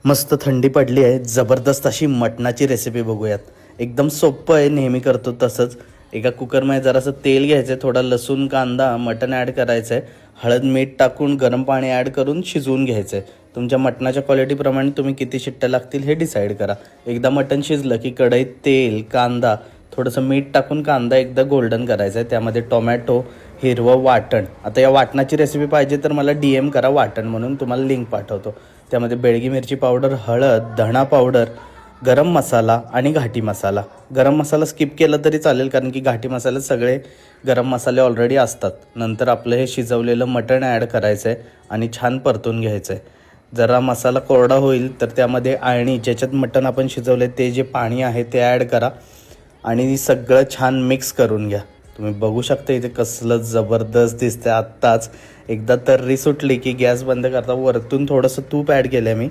मस्त थंडी पडली आहे. जबरदस्त अशी मटणाची रेसिपी बघूयात. एकदम सोपं आहे, नेहमी करतो तसंच. एका कुकरमध्ये जरासं तेल घ्यायचं आहे, थोडा लसूण कांदा मटण ॲड करायचं आहे, हळद मीठ टाकून गरम पाणी ॲड करून शिजवून घ्यायचं आहे. तुमच्या मटणाच्या क्वालिटीप्रमाणे तुम्ही किती शिट्ट्या लागतील हे डिसाईड करा. एकदा मटण शिजलं की कढईत तेल कांदा थोडंसं मीठ टाकून कांदा एकदा गोल्डन करायचा आहे. त्यामध्ये टोमॅटो हिरवं वाटण. आता या वाटणाची रेसिपी पाहिजे तर मला DM करा वाटण म्हणून, तुम्हाला लिंक पाठवतो. त्यामध्ये बेडगी मिरची पावडर, हळद, धणा पावडर, गरम मसाला आणि घाटी मसाला. गरम मसाला स्किप केला तरी चालेल, कारण की घाटी मसाल्यात सगळे गरम मसाले ऑलरेडी असतात. नंतर आपलं हे शिजवलेलं मटण ॲड करायचं आहे आणि छान परतून घ्यायचं आहे. जरा मसाला कोरडा होईल तर त्यामध्ये आळणी, ज्याच्यात मटण आपण शिजवले ते जे पाणी आहे ते ॲड करा आणि सगळं छान मिक्स करून घ्या. तुम्ही बघू शकता इथे कसलं जबरदस्त दिसतंय. आत्ताच एकदा तर्री सुटली की गॅस बंद करता वरतून थोडंसं तूप ॲड केलं आहे मी.